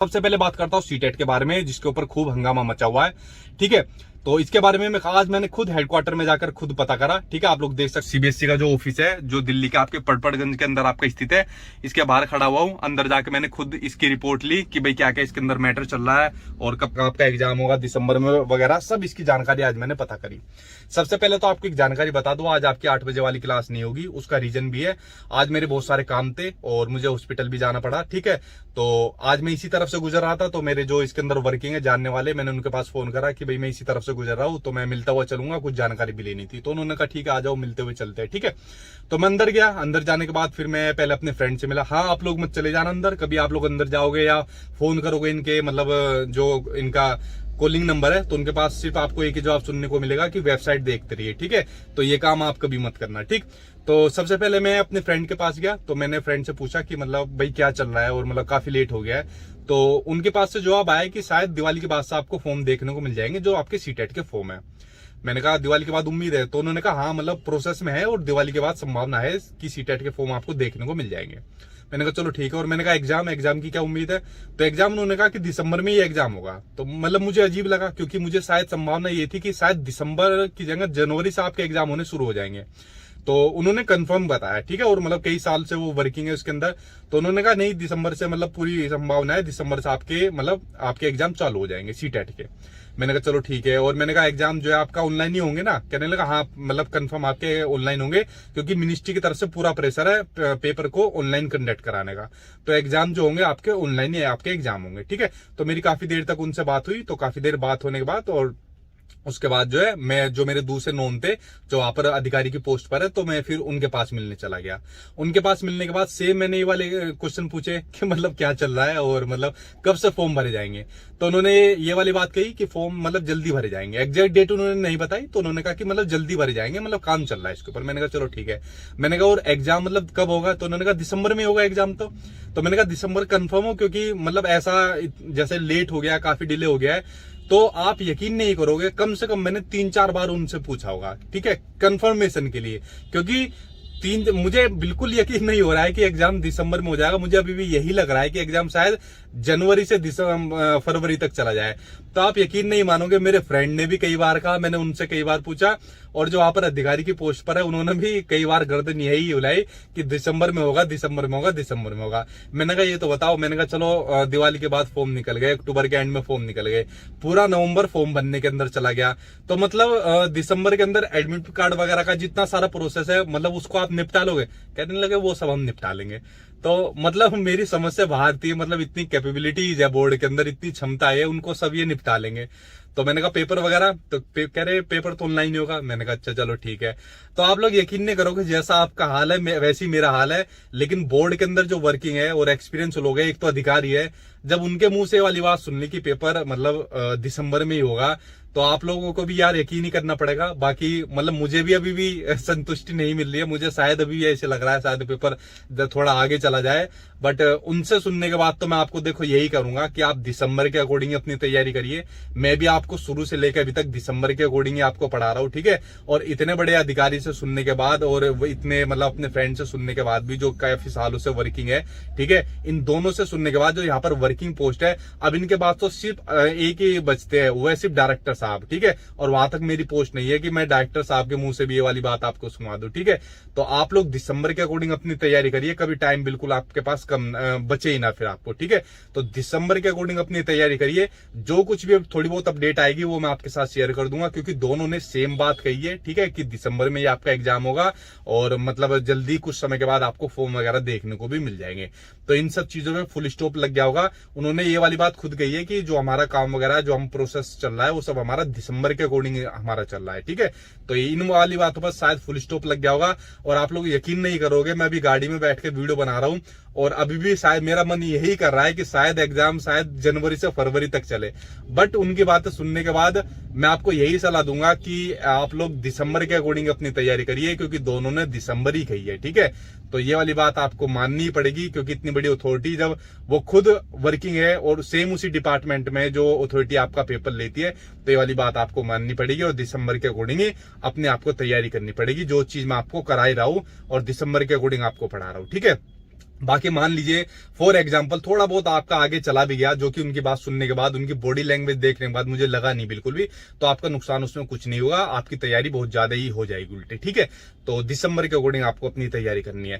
सबसे पहले बात करता हूँ सीटेट के बारे में, जिसके ऊपर खूब हंगामा मचा हुआ है। ठीक है, तो इसके बारे में आज मैंने खुद हेडक्वार्टर में जाकर खुद पता करा। ठीक है, आप लोग देख सकते सीबीएसई का जो ऑफिस है, जो दिल्ली के आपके पड़पड़गंज के अंदर आपका स्थित है, इसके बाहर खड़ा हुआ हूँ। अंदर जाके मैंने खुद इसकी रिपोर्ट ली कि भाई क्या क्या इसके अंदर मैटर चल रहा है और कब आपका एग्जाम होगा, दिसंबर में वगैरह, सब इसकी जानकारी आज मैंने पता करी। सबसे पहले तो आपको एक जानकारी बता दूं, आज आपकी 8 बजे वाली क्लास नहीं होगी। उसका रीजन भी है, आज मेरे बहुत सारे काम थे और मुझे हॉस्पिटल भी जाना पड़ा। ठीक है, तो आज मैं इसी तरफ से गुजर रहा था, तो मेरे जो इसके अंदर वर्किंग है जानने वाले, मैंने उनके पास फोन करा कि भाई मैं इसी तरफ से गुजर रहा हूँ, तो मैं मिलता हुआ चलूंगा, कुछ जानकारी भी लेनी थी। तो उन्होंने कहा ठीक है, आ जाओ, मिलते हुए चलते हैं। ठीक है, तो मैं अंदर गया। अंदर जाने के बाद फिर मैं पहले अपने फ्रेंड से मिला। हाँ, आप लोग मत चले जाना अंदर, कभी आप लोग अंदर जाओगे या फोन करोगे इनके मतलब जो इनका कॉलिंग नंबर है, तो उनके पास सिर्फ आपको एक ही जवाब सुनने को मिलेगा कि वेबसाइट देखते रहिए। ठीक है, तो ये काम आप कभी मत करना। ठीक, तो सबसे पहले मैं अपने फ्रेंड के पास गया, तो मैंने फ्रेंड से पूछा कि मतलब भाई क्या चल रहा है और मतलब काफी लेट हो गया है। तो उनके पास से जवाब आया कि शायद दिवाली के बाद से आपको फॉर्म देखने को मिल जाएंगे, जो आपके सीटेट के फॉर्म है। मैंने कहा दिवाली के बाद उम्मीद है, तो उन्होंने कहा हाँ मतलब प्रोसेस में है और दिवाली के बाद संभावना है कि सीटेट के फॉर्म आपको देखने को मिल जाएंगे। मैंने कहा चलो ठीक है। और मैंने कहा एग्जाम की क्या उम्मीद है, तो एग्जाम उन्होंने कहा कि दिसंबर में ही एग्जाम होगा। तो मतलब मुझे अजीब लगा, क्योंकि मुझे शायद संभावना ये थी कि शायद दिसंबर की जगह जनवरी से आपके एग्जाम होने शुरू हो जाएंगे। तो उन्होंने कंफर्म बताया। ठीक है, और मतलब कई साल से वो वर्किंग है उसके अंदर, तो उन्होंने कहा नहीं दिसंबर से मतलब पूरी संभावना है, दिसंबर से आपके मतलब आपके एग्जाम चालू हो जाएंगे सीटेट के। मैंने कहा चलो ठीक है। और मैंने कहा एग्जाम जो है आपका ऑनलाइन ही होंगे ना, कहने लगा हाँ मतलब कंफर्म आपके ऑनलाइन होंगे, क्योंकि मिनिस्ट्री की तरफ से पूरा प्रेशर है पेपर को ऑनलाइन कंडक्ट कराने का। तो एग्जाम जो होंगे आपके ऑनलाइन ही आपके एग्जाम होंगे। ठीक है, तो मेरी काफी देर तक उनसे बात हुई। तो काफी देर बात होने के बाद और उसके बाद जो है मैं जो मेरे दूसरे नोन थे जो वहां पर अधिकारी की पोस्ट पर है, तो मैं फिर उनके पास मिलने चला गया। उनके पास मिलने के बाद सेम मैंने ये वाले क्वेश्चन पूछे कि मतलब क्या चल रहा है और मतलब कब से फॉर्म भरे जाएंगे। तो उन्होंने ये वाली बात कही कि फॉर्म मतलब जल्दी भरे जाएंगे। एग्जैक्ट डेट उन्होंने नहीं बताई, तो उन्होंने कहा कि मतलब जल्दी भरे जाएंगे, मतलब काम चल रहा है इसके ऊपर। मैंने कहा चलो ठीक है। मैंने कहा और एग्जाम मतलब कब होगा, तो उन्होंने कहा दिसंबर में होगा एग्जाम। तो मैंने कहा दिसंबर कंफर्म हो, क्योंकि मतलब ऐसा जैसे लेट हो गया, काफी डिले हो गया है, तो आप यकीन नहीं करोगे, कम से कम मैंने 3-4 बार उनसे पूछा होगा। ठीक है, कंफर्मेशन के लिए, क्योंकि मुझे बिल्कुल यकीन नहीं हो रहा है कि एग्जाम दिसंबर में हो जाएगा। मुझे अभी भी यही लग रहा है कि एग्जाम शायद जनवरी से फरवरी तक चला जाए। तो आप यकीन नहीं मानोगे, मेरे फ्रेंड ने भी कई बार कहा, मैंने उनसे कई बार पूछा, और जो वहां पर अधिकारी की पोस्ट पर है उन्होंने भी कई बार गर्दन यही हिलाई कि दिसंबर में होगा, दिसंबर में होगा, दिसंबर में होगा। मैंने कहा ये तो बताओ। मैंने कहा चलो दिवाली के बाद फॉर्म निकल गए, अक्टूबर के एंड में फॉर्म निकल गए, पूरा नवंबर फॉर्म भरने के अंदर चला गया। तो मतलब दिसंबर के अंदर एडमिट कार्ड वगैरह का जितना सारा प्रोसेस है, मतलब उसको आप निपटा लोगे। कहने लगे वो सब हम निपटा लेंगे। तो मतलब मेरी समझ से बाहर थी, मतलब इतनी कैपेबिलिटीज है बोर्ड के अंदर, इतनी क्षमता है, उनको सब ये निपटा लेंगे। तो मैंने कहा पेपर वगैरह, तो कह रहे पेपर तो ऑनलाइन ही होगा। मैंने कहा अच्छा चलो ठीक है। तो आप लोग यकीन नहीं करोगे, जैसा आपका हाल है वैसे ही मेरा हाल है। लेकिन बोर्ड के अंदर जो वर्किंग है और एक्सपीरियंस लोग हैं, एक तो अधिकारी है, जब उनके मुंह से वाली बात सुन ली कि पेपर मतलब दिसंबर में ही होगा, तो आप लोगों को भी यार यकीन ही करना पड़ेगा। बाकी मतलब मुझे भी अभी भी संतुष्टि नहीं मिल रही है, मुझे शायद अभी भी ऐसे लग रहा है शायद पेपर थोड़ा आगे चला जाए। बट उनसे सुनने के बाद तो मैं आपको देखो यही करूंगा कि आप दिसंबर के अकॉर्डिंग अपनी तैयारी करिए। मैं भी आपको शुरू से लेकर अभी तक दिसंबर के अकॉर्डिंग ही आपको पढ़ा रहा हूँ। ठीक है, और इतने बड़े अधिकारी से सुनने के बाद और इतने मतलब अपने फ्रेंड से सुनने के बाद भी, जो काफी सालों से वर्किंग है, ठीक है, इन दोनों से सुनने के बाद जो यहाँ पर वर्किंग पोस्ट है, अब इनके बाद तो सिर्फ एक ही बचते हैं, वो है सिर्फ डायरेक्टर साहब। ठीक है, और वहां तक मेरी पोस्ट नहीं है कि मैं डायरेक्टर साहब के मुंह से भी ये वाली बात आपको सुना दूं। ठीक है, तो आप लोग दिसंबर के अकॉर्डिंग अपनी तैयारी करिए, कभी टाइम बिल्कुल आपके पास कम बचे ही ना फिर आपको। ठीक है, तो दिसंबर के अकॉर्डिंग अपनी तैयारी करिए। जो कुछ भी थोड़ी बहुत अपडेट आएगी वो मैं आपके साथ शेयर कर दूंगा, क्योंकि दोनों ने सेम बात कही है। ठीक है, कि दिसंबर में ही आपका एग्जाम होगा और मतलब जल्दी कुछ समय के बाद आपको फॉर्म वगैरह देखने को भी मिल जाएंगे। तो इन सब चीजों में फुल स्टॉप लग गया होगा। उन्होंने ये वाली बात खुद कही है कि जो हमारा काम वगैरह जो हम प्रोसेस चल रहा है, वो सब हमारा दिसंबर के अकॉर्डिंग हमारा चल रहा है। ठीक है, तो इन वाली बातों पर शायद फुल स्टॉप लग गया होगा। और आप लोग यकीन नहीं करोगे, मैं अभी गाड़ी में बैठ के वीडियो बना रहा हूँ और अभी भी शायद मेरा मन यही कर रहा है कि शायद एग्जाम शायद जनवरी से फरवरी तक चले। बट उनकी बातें सुनने के बाद मैं आपको यही सलाह दूंगा कि आप लोग दिसंबर के अकॉर्डिंग अपनी तैयारी करिए, क्योंकि दोनों ने दिसंबर ही कही है। ठीक है, तो ये वाली बात आपको माननी पड़ेगी, क्योंकि इतनी बड़ी अथॉरिटी जब वो खुद वर्किंग है और सेम उसी डिपार्टमेंट में जो अथॉरिटी आपका पेपर लेती है, तो ये वाली बात आपको माननी पड़ेगी और दिसंबर के अकॉर्डिंग ही अपने आपको तैयारी करनी पड़ेगी। जो चीज मैं आपको करा ही रहा हूं और दिसंबर के अकॉर्डिंग आपको पढ़ा रहा हूं। ठीक है, बाकी मान लीजिए फॉर एग्जांपल थोड़ा बहुत आपका आगे चला भी गया, जो कि उनकी बात सुनने के बाद, उनकी बॉडी लैंग्वेज देखने के बाद मुझे लगा नहीं बिल्कुल भी, तो आपका नुकसान उसमें कुछ नहीं होगा, आपकी तैयारी बहुत ज्यादा ही हो जाएगी उल्टे। ठीक है, तो दिसंबर के अकॉर्डिंग आपको अपनी तैयारी करनी है।